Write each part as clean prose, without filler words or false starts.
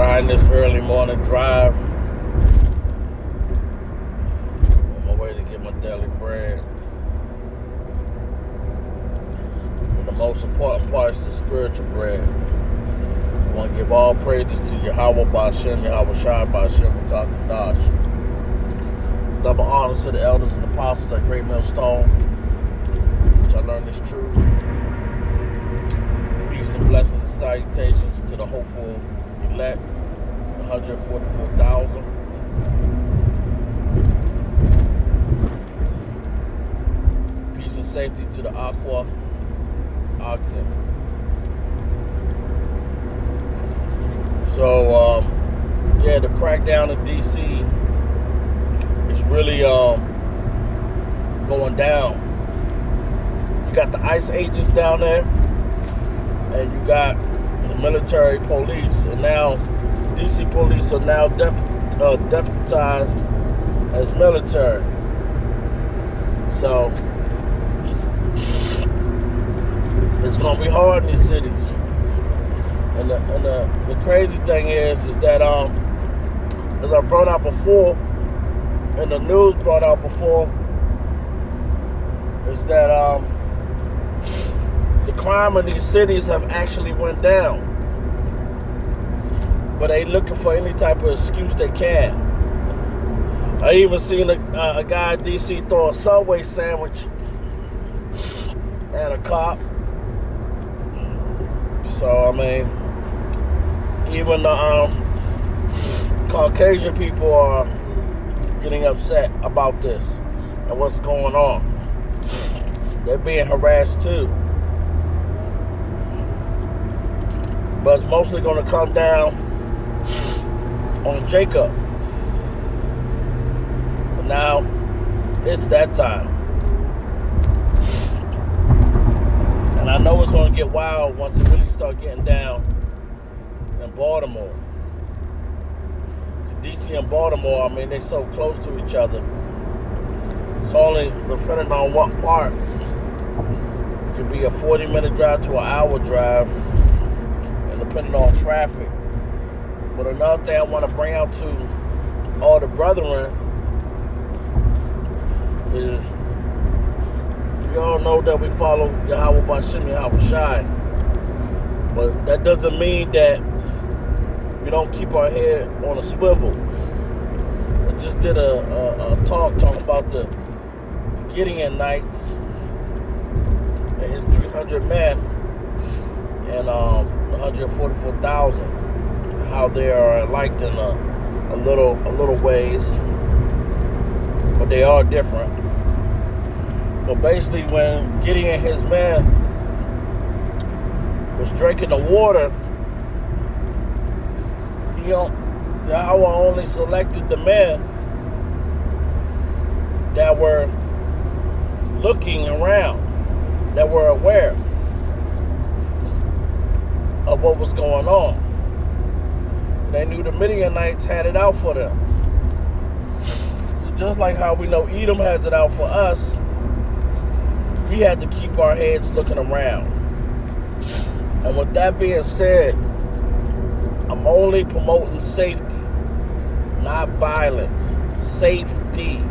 trying this early morning drive on my way to get my daily bread. And the most important part is the spiritual bread. I want to give all praises to Yahweh Ba'Shem, Yahweh Shai Ba'Shem, B'Kakadash. Double honors to the elders and apostles at Great Millstone, which I learned is true. Peace and blessings and salutations to the hopeful elect, 144,000. Peace and safety to the Aqua. So, the crackdown in D.C. is really going down. You got the ICE agents down there, and you got the military police, and now D.C. police are now deputized as military. So it's gonna be hard in these cities. And the crazy thing is that as I brought out before, and the news brought out before, is that the crime in these cities have actually went down. But they looking for any type of excuse they can. I even seen a guy in D.C. throw a Subway sandwich at a cop. So, I mean, even the Caucasian people are getting upset about this and what's going on. They're being harassed too. But it's mostly going to come down on Jacob. But now, it's that time. And I know it's going to get wild once it really start getting down in Baltimore. D.C. and Baltimore, I mean, they're so close to each other. It's only depending on what part. It could be a 40-minute drive to an hour drive, and depending on traffic. But another thing I want to bring out to all the brethren is, we all know that we follow Yahweh Ba'Shem, Yahweh Shai. But that doesn't mean that we don't keep our head on a swivel. I just did a talk talking about the Gideonites and his 300 men and 144,000. How they are liked in a little ways, but they are different. But basically, when Gideon and his men was drinking the water, Yahweh only selected the men that were looking around, that were aware of what was going on. They knew the Midianites had it out for them. So just like how we know Edom has it out for us, we had to keep our heads looking around. And with that being said, I'm only promoting safety, not violence. Safety.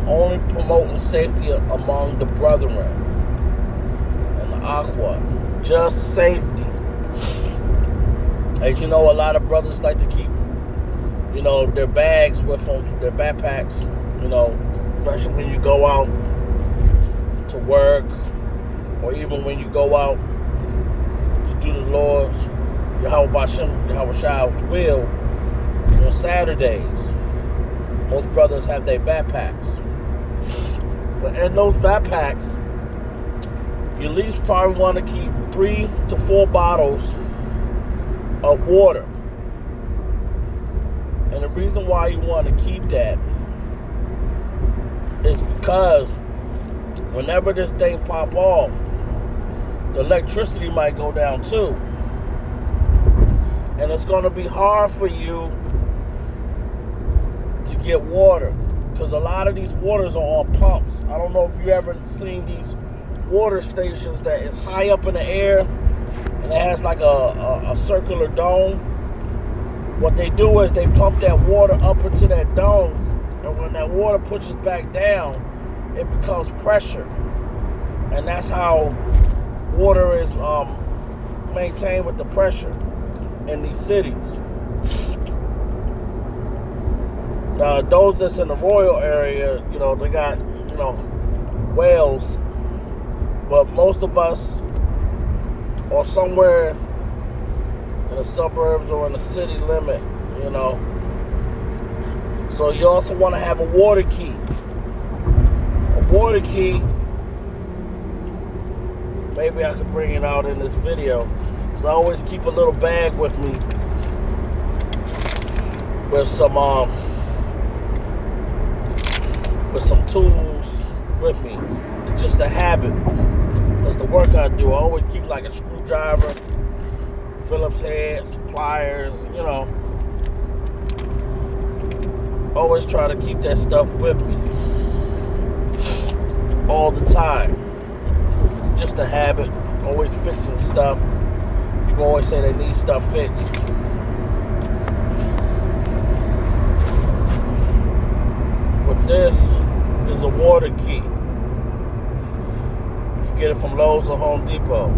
Only promoting safety among the brethren and the Aqua. Just safety. As you know, a lot of brothers like to keep, their bags with them, their backpacks, especially when you go out to work, or even when you go out to do the Lord's Yahweh Ba'Shem, Yahweh Shai's will on Saturdays. Most brothers have their backpacks. But in those backpacks, you at least probably want to keep 3 to 4 bottles of water. And the reason why you want to keep that is because whenever this thing pop off, the electricity might go down too. And it's going to be hard for you to get water, because a lot of these waters are on pumps. I don't know if you ever seen these water stations that is high up in the air and it has like a circular dome, what they do is they pump that water up into that dome, and when that water pushes back down, it becomes pressure, and that's how water is maintained with the pressure in these cities. Now, those that's in the Royal area, they got, wells, but most of us are somewhere in the suburbs or in the city limit, So you also want to have a water key. A water key, maybe I could bring it out in this video. So I always keep a little bag with me with some tools with me. It's just a habit. That's the work I do. I always keep like a screwdriver, Phillips head, some pliers, Always try to keep that stuff with me all the time. It's just a habit. Always fixing stuff. People always say they need stuff fixed. But this is a water key. You can get it from Lowe's or Home Depot.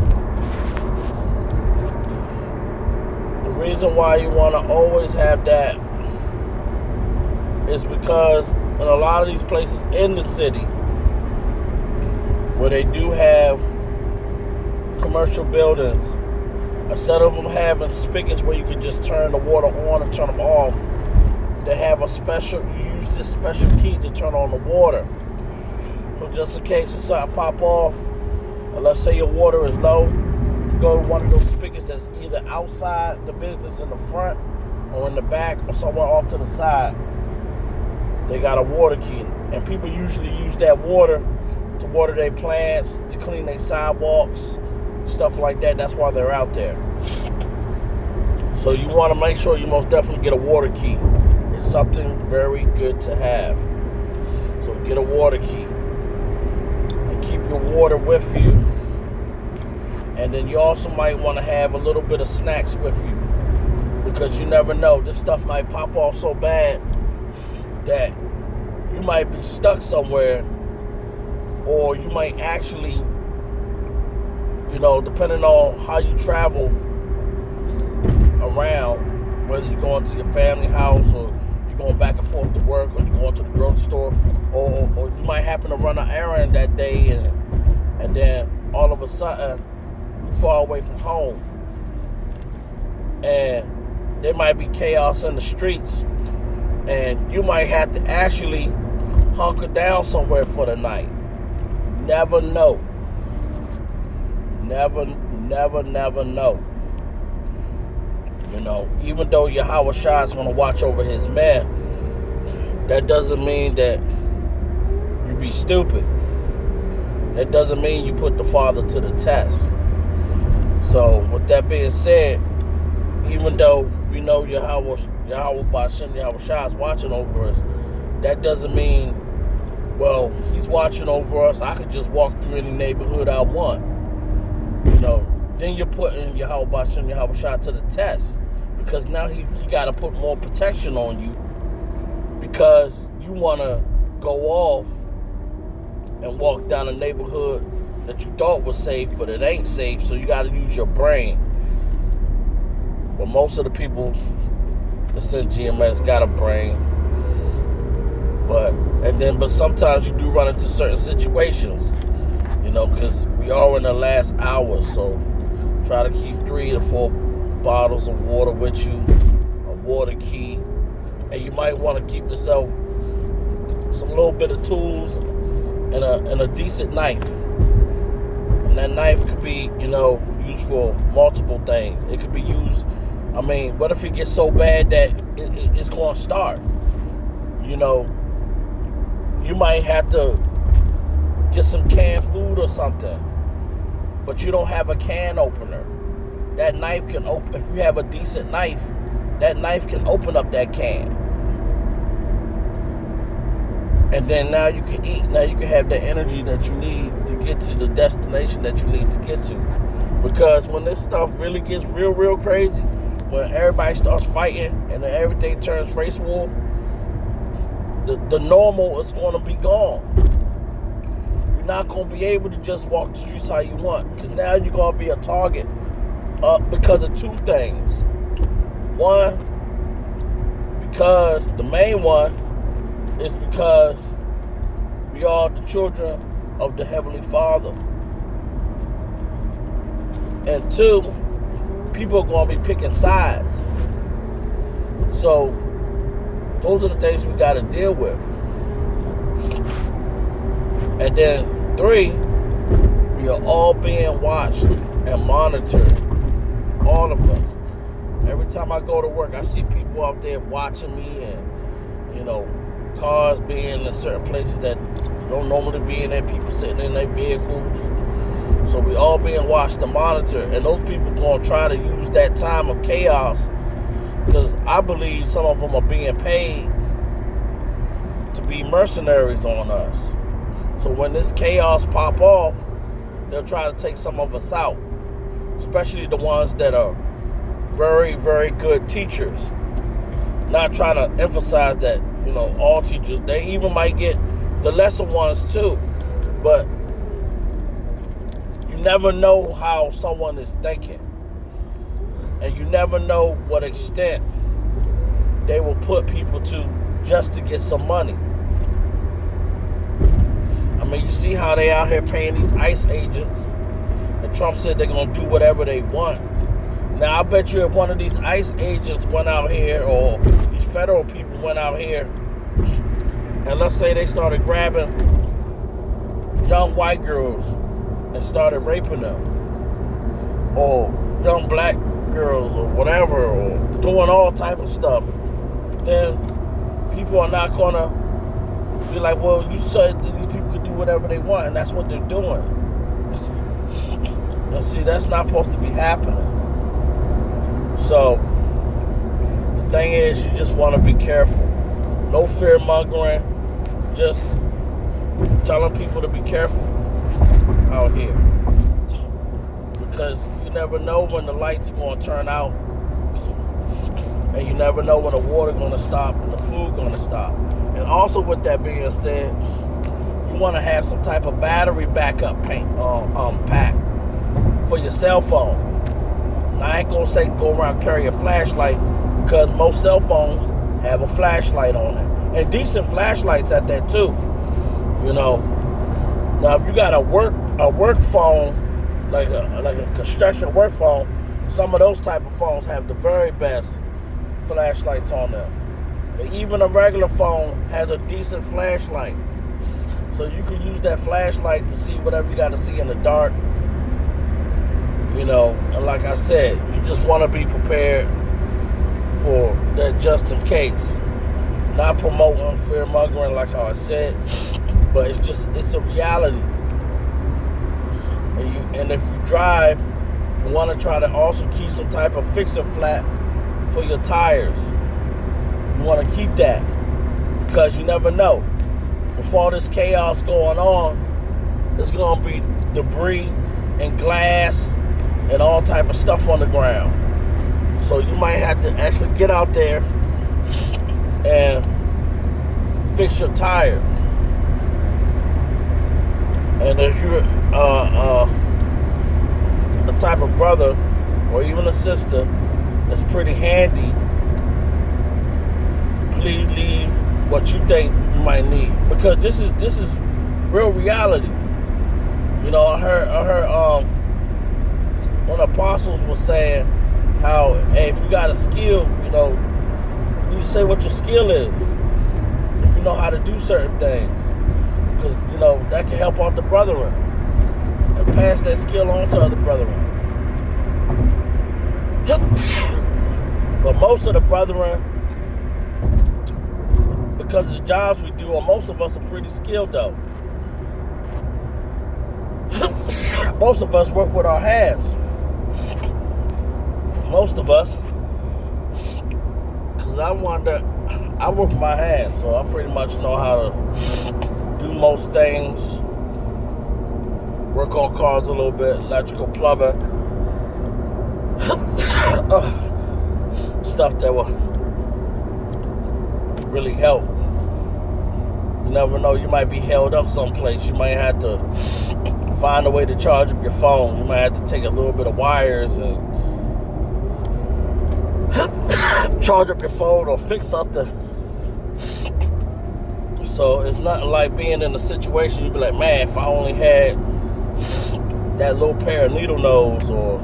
The reason why you want to always have that is because in a lot of these places in the city where they do have commercial buildings, instead of them having spigots where you can just turn the water on and turn them off, they have you use this special key to turn on the water. So just in case if something pop off, and let's say your water is low, you can go to one of those spigots that's either outside the business in the front or in the back or somewhere off to the side. They got a water key, and people usually use that water to water their plants, to clean their sidewalks, stuff like that. That's why they're out there. So you want to make sure you most definitely get a water key. It's something very good to have. So get a water key and keep your water with you. And then you also might want to have a little bit of snacks with you, because you never know. This stuff might pop off so bad that you might be stuck somewhere, or you might actually, depending on how you travel around, whether you're going to your family house or you're going back and forth to work, or you're going to the grocery store, or you might happen to run an errand that day, and then all of a sudden you far away from home, and there might be chaos in the streets, and you might have to actually hunker down somewhere for the night. Never know. Never know. Even though Yahweh Shai is going to watch over his men, that doesn't mean that you be stupid. That doesn't mean you put the Father to the test. So, with that being said, even though we know Yahweh Ba'ashem, Yahweh Shai is watching over us, that doesn't mean, well, he's watching over us, I could just walk through any neighborhood I want. Then you're putting Yahweh Ba'ashem, Yahweh Shai to the test, because now he got to put more protection on you, because you want to go off and walk down a neighborhood that you thought was safe, but it ain't safe, so you got to use your brain. But most of the people that's in GMS got a brain. But sometimes you do run into certain situations, because we are in the last hour, so try to keep 3 to 4 bottles of water with you, a water key, and you might want to keep yourself some little bit of tools and a decent knife. And that knife could be, used for multiple things. It could be used, what if it gets so bad that it's going to start? You might have to get some canned food or something, but you don't have a can opener. That knife can open, if you have a decent knife, that knife can open up that can. And then now you can eat. Now you can have the energy that you need to get to the destination that you need to get to. Because when this stuff really gets real, real crazy, when everybody starts fighting and then everything turns race war, the normal is going to be gone. You're not going to be able to just walk the streets how you want, because now you're going to be a target because of two things. One, because the main one is because we are the children of the Heavenly Father. And two, people are going to be picking sides. So those are the things we got to deal with. And then three, we are all being watched and monitored. All of us. Every time I go to work, I see people out there watching me, and, you know, cars being in certain places that don't normally be in there, people sitting in their vehicles. So we all being watched and monitored, and those people going to try to use that time of chaos, because I believe some of them are being paid to be mercenaries on us. So when this chaos pop off, they'll try to take some of us out, especially the ones that are very, very good teachers. Not trying to emphasize that, you know, all teachers, they even might get the lesser ones too, but you never know how someone is thinking, and you never know what extent they will put people to just to get some money. I mean, you see how they out here paying these ICE agents, and Trump said they're going to do whatever they want. Now, I bet you if one of these ICE agents went out here, or these federal people went out here, and let's say they started grabbing young white girls and started raping them, or young black girls, or whatever, or doing all type of stuff, then people are not going to be like, well, you said that these people could do whatever they want, and that's what they're doing. And see, that's not supposed to be happening. So, the thing is, you just want to be careful. No fear-mongering. Just telling people to be careful out here. Because you never know when the light's going to turn out. And you never know when the water's going to stop and the food going to stop. And also, with that being said, you want to have some type of battery backup pack for your cell phone. Now, I ain't going to say go around carry a flashlight, because most cell phones have a flashlight on it. And decent flashlights at that too. You know. Now, if you got a work phone, like a construction work phone, some of those type of phones have the very best flashlights on them. But even a regular phone has a decent flashlight. So you can use that flashlight to see whatever you got to see in the dark. You know, and like I said, you just want to be prepared for that just in case. Not promoting fear-mongering like how I said, but it's a reality. And if you drive, you want to try to also keep some type of fixer flat for your tires. You want to keep that, because you never know. Before all this chaos going on, there's going to be debris and glass and all type of stuff on the ground. So you might have to actually get out there and fix your tire. And if you're the type of brother or even a sister that's pretty handy, please leave what you think you might need, because this is real reality. You know, I heard one of the apostles was saying how, hey, if you got a skill, you know, you need to say what your skill is. If you know how to do certain things, because, you know, that can help out the brethren and pass that skill on to other brethren. But most of the brethren, because of the jobs we do, or most of us are pretty skilled though. Most of us work with our hands. Most of us. Because I work with my hands, so I pretty much know how to do most things. Work on cars a little bit, electrical, plumbing. stuff that will really help. You never know, you might be held up someplace. You might have to find a way to charge up your phone. You might have to take a little bit of wires and charge up your phone or fix something. So it's not like being in a situation you be like, man, if I only had that little pair of needle nose or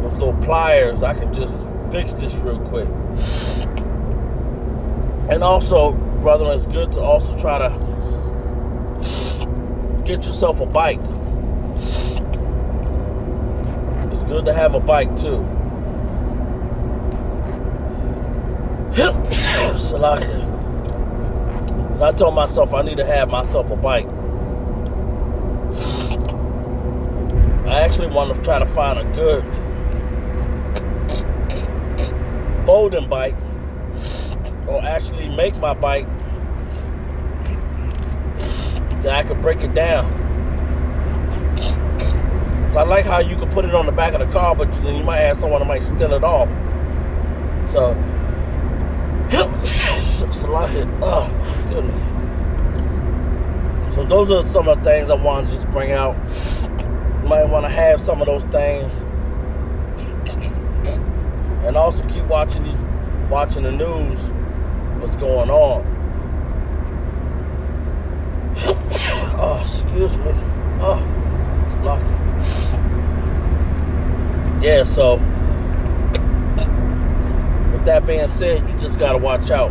those little pliers, I could just fix this real quick. And also, brother, it's good to also try to get yourself a bike. It's good to have a bike too. So I told myself I need to have myself a bike. I actually want to try to find a good folding bike, or actually make my bike that I could break it down. So I like how you can put it on the back of the car, but then you might have someone that might steal it off. So, oh my goodness. So those are some of the things I wanted to just bring out. You might want to have some of those things. And also keep watching the news, what's going on. Oh, excuse me. Oh, it's lucky. Yeah, so with that being said, you just gotta watch out.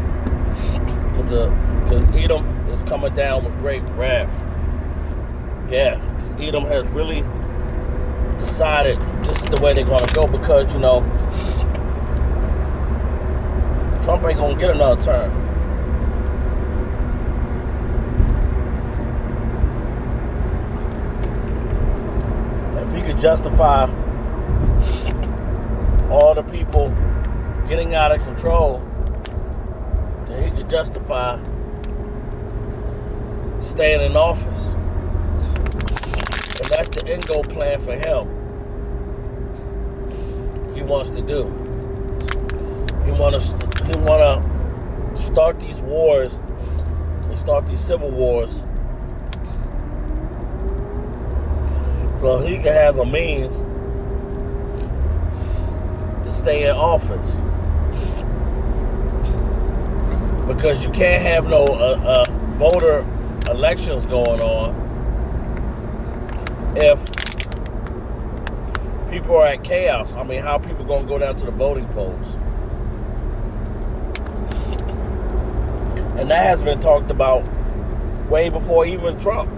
Because Edom is coming down with great wrath. Yeah, because Edom has really decided this is the way they're gonna go, because, you know, Trump ain't gonna get another term. If he could justify all the people getting out of control, then he could justify staying in office. And that's the end goal plan for him. He wants to do. He want to start these wars and start these civil wars so he can have a means to stay in office. Because you can't have no voter elections going on if people are at chaos. I mean, how are people going to go down to the voting polls? And that has been talked about way before even Trump.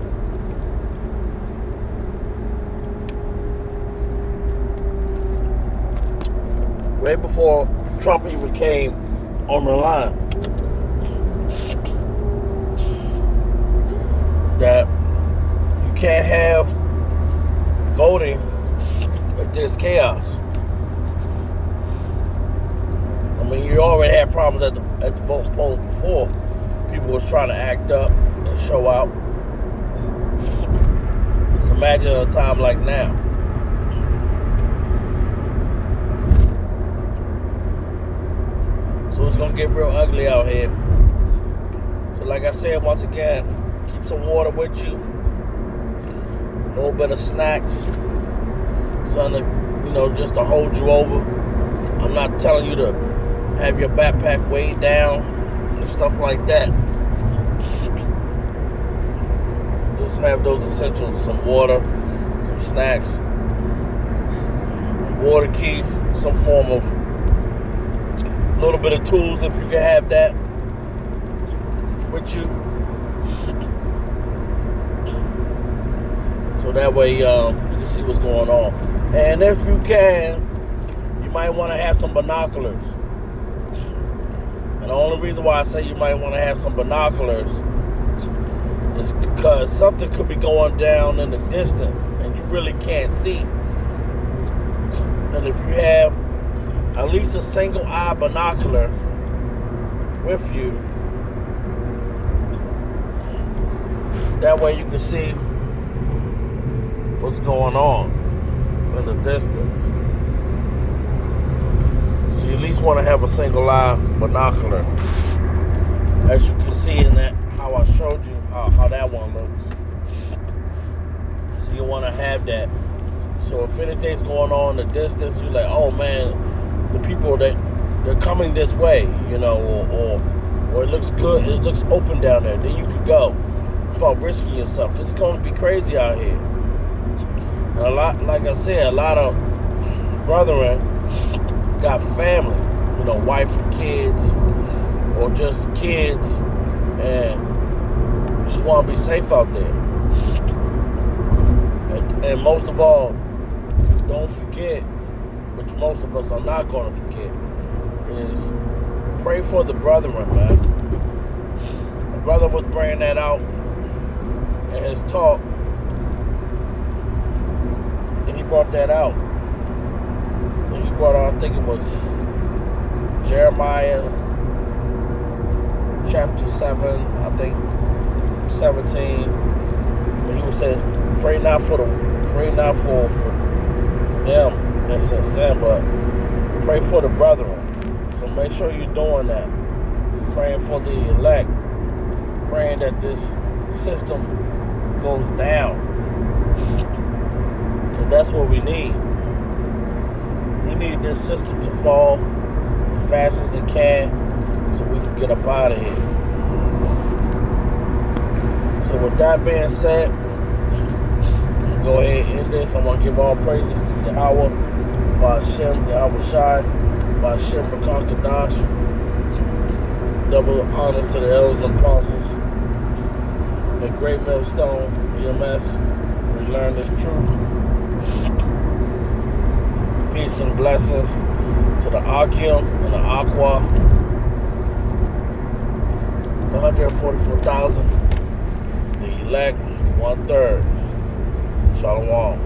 Way before Trump even came on the line. That you can't have voting if there's chaos. I mean, you already had problems at the voting polls before. People was trying to act up and show out. So imagine a time like now. So it's gonna get real ugly out here. So like I said, once again, keep some water with you. A little bit of snacks. Something, you know, just to hold you over. I'm not telling you to have your backpack weighed down and stuff like that. Just have those essentials, some water, some snacks, water key, some form of a little bit of tools if you can have that with you. So that way you can see what's going on. And if you can, you might want to have some binoculars. And the only reason why I say you might want to have some binoculars is because something could be going down in the distance and you really can't see. And if you have at least a single eye binocular with you, that way you can see what's going on in the distance. least want to have a single eye binocular. As you can see in that, how I showed you how that one looks. So you want to have that. So if anything's going on in the distance, you're like, oh man, the people that they're coming this way, you know, or it looks good, it looks open down there, then you could go without risking yourself. It's going to be crazy out here. And a lot, like I said, a lot of brethren got family, you know, wife and kids, or just kids, and just want to be safe out there. And most of all, don't forget, which most of us are not going to forget, is pray for the brethren, man. My brother was bringing that out in his talk, and he brought that out. And he brought out, I think it was Jeremiah chapter 7, I think 17. And he was saying, pray not for them that's in sin, but pray for the brethren. So make sure you're doing that. Praying for the elect. Praying that this system goes down. Because that's what we need. We need this system to fall as fast as it can so we can get up out of here. So with that being said, go ahead and end this. I want to give all praises to Yahweh, Ba'ashem, Yahweh Shai, Ba'ashem, B'kar Kadash. Double honors to the elders and apostles. A great millstone, GMS. We learn this truth. Peace and blessings to the Akim and the Aqua. The 144,000. The elect, 1/3. Shalom.